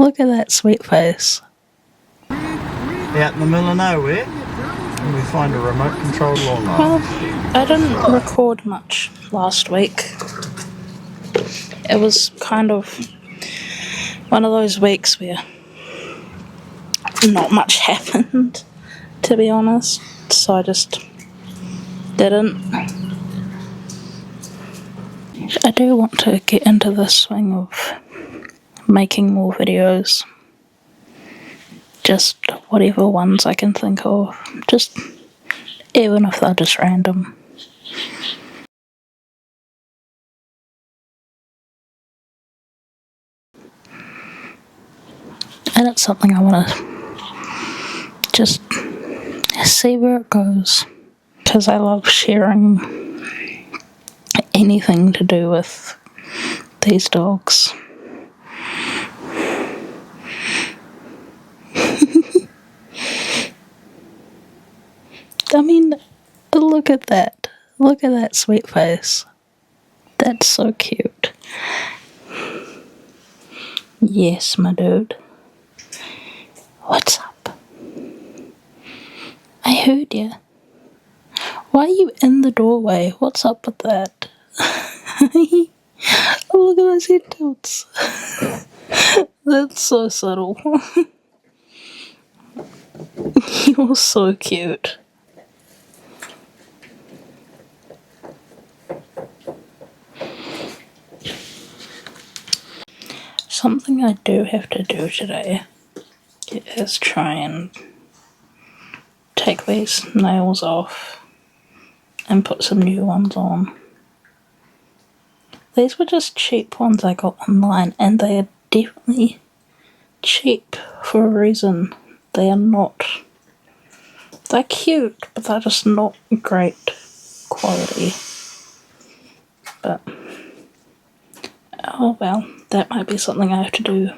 Look at that sweet face. Out in the middle of nowhere, and we find a remote controlled lawnmower. Well, I didn't record much last week. It was kind of one of those weeks where not much happened, to be honest, so I just didn't. I do want to get into the swing of making more videos. Just whatever ones I can think of. Just even if they're just random. And it's something I want to just see where it goes. Because I love sharing anything to do with these dogs. I mean, look at that. Look at that sweet face. That's so cute. Yes, my dude. What's up? I heard you. Why are you in the doorway? What's up with that? Oh, look at those head tilts. That's so subtle. You're so cute. Something I do have to do today is try and take these nails off and put some new ones on. These were just cheap ones I got online, and they are definitely cheap for a reason. They are not... They're cute, but they're just not great quality. But... oh well, that might be something I have to do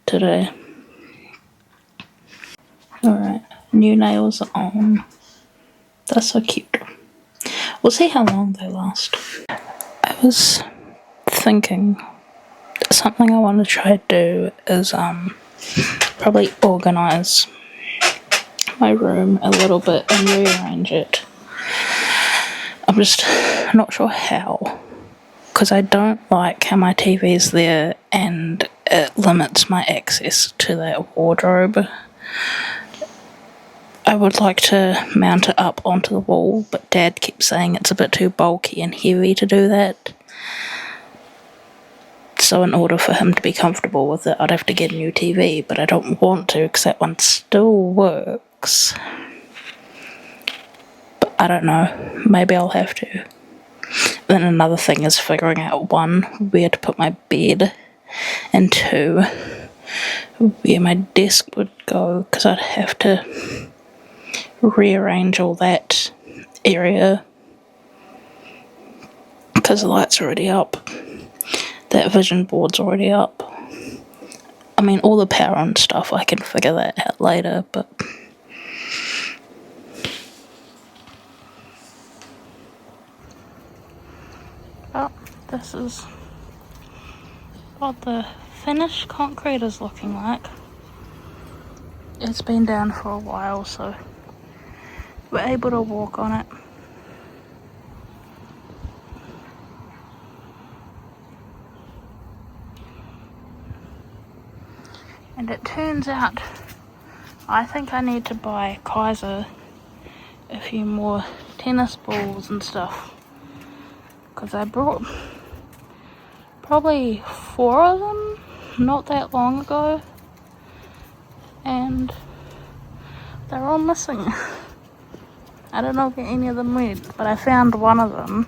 today. Alright, new nails are on. They're so cute. We'll see how long they last. I was thinking something I want to try to do is probably organise my room a little bit and rearrange it. I'm just not sure how, because I don't like how my TV's there and it limits my access to that wardrobe. I would like to mount it up onto the wall, but Dad keeps saying it's a bit too bulky and heavy to do that. So in order for him to be comfortable with it, I'd have to get a new TV, but I don't want to because that one still works. But I don't know, maybe I'll have to. Then another thing is figuring out, one, where to put my bed, and two, where my desk would go, because I'd have to rearrange all that area because the light's already up. That vision board's already up. I mean, all the power and stuff, I can figure that out later, but... oh, this is what the finished concrete is looking like. It's been down for a while, so we're able to walk on it. And it turns out I think I need to buy Kaiser a few more tennis balls and stuff, because I brought probably 4 of them not that long ago and they're all missing. I don't know where any of them went, but I found one of them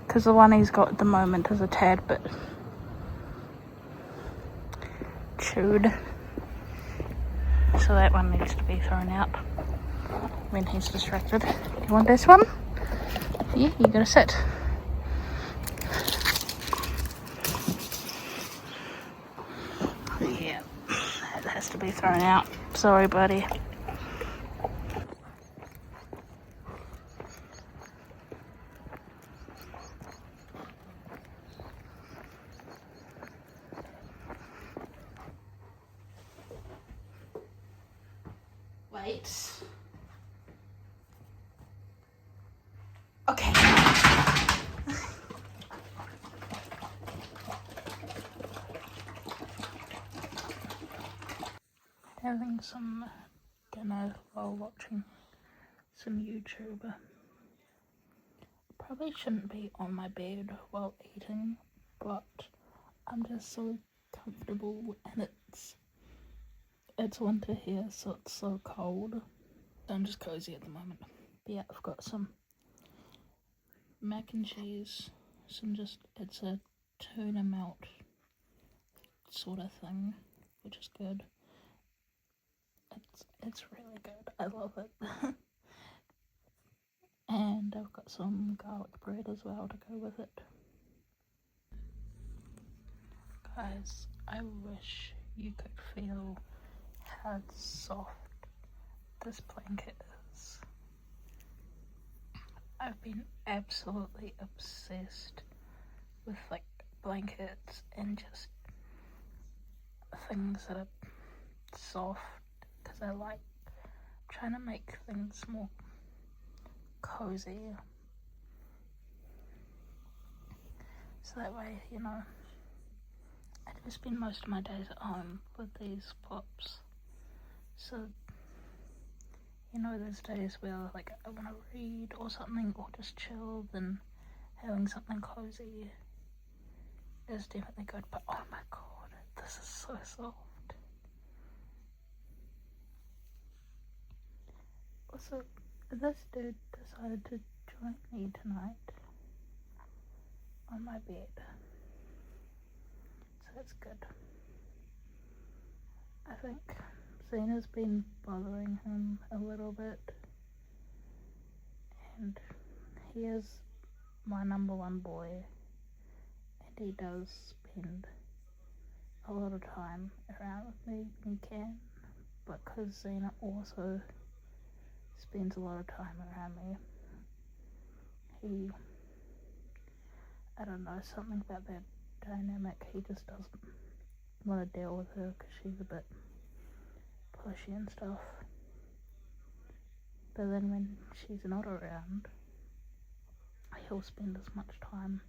because the one he's got at the moment is a tad bit chewed, so that one needs to be thrown out when he's distracted. You want this one? Yeah, you gotta sit. Yeah, that has to be thrown out. Sorry, buddy. Wait. Okay. Having some dinner while watching some YouTube. Probably shouldn't be on my bed while eating, but I'm just so comfortable, and it's winter here, so it's so cold. So I'm just cozy at the moment. But yeah, I've got some mac and cheese, it's a tuna melt sort of thing, which is good. It's really good. I love it. And I've got some garlic bread as well to go with it. Guys, I wish you could feel how soft this blanket is. I've been absolutely obsessed with like blankets and just things that are soft, because I like trying to make things more cozy, so that way, you know, I do spend most of my days at home with these pops. So, you know, there's days where like I want to read or something, or just chill, then having something cozy is definitely good. But oh my god, this is so soft. Also, this dude decided to join me tonight on my bed, so that's good. I think Zena's been bothering him a little bit, and he is my number one boy, and he does spend a lot of time around with me when he can, but because Zena also spends a lot of time around me, I don't know, something about that dynamic, he just doesn't want to deal with her because she's a bit pushy and stuff. But then when she's not around, he'll spend as much time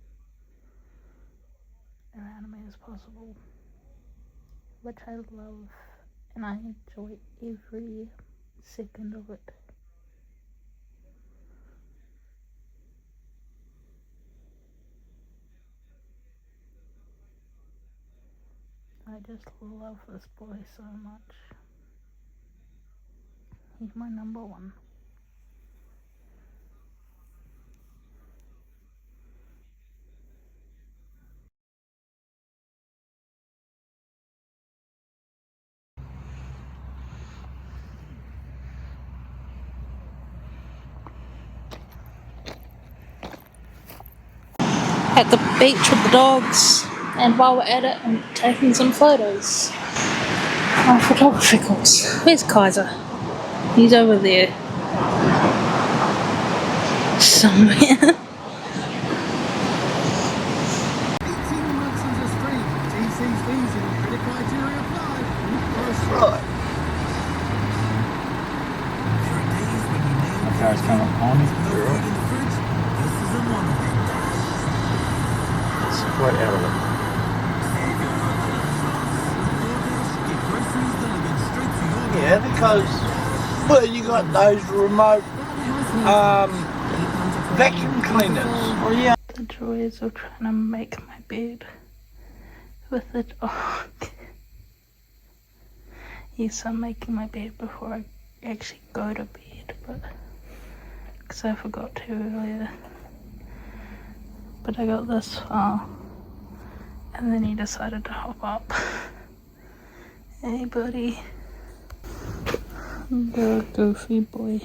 around me as possible, which I love, and I enjoy every second of it. I just love this boy so much. He's my number one. At the beach with the dogs, and while we're at it, I'm taking some photos. My photography course. Where's Kaiser? He's over there somewhere. 18 months is a street. GC's easy. Credit criteria applied. Right. There are days when you need My car's kind of on. no food in the fridge. This isn't one of them days. It's quite out of it. Get groceries delivered straight to your door. Yeah, because, well, you got those remote vacuum cleaners. Oh yeah. The joys of trying to make my bed with the dog. Yes, I'm making my bed before I actually go to bed, but because I forgot to earlier. But I got this far, and then he decided to hop up. Hey, buddy. You're a goofy boy.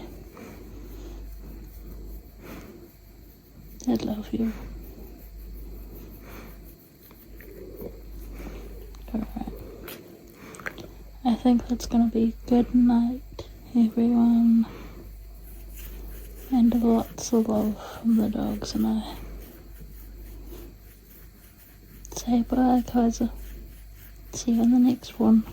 I love you. Alright. I think that's gonna be good night, everyone. And lots of love from the dogs and I. Say bye, Kaiser. See you in the next one.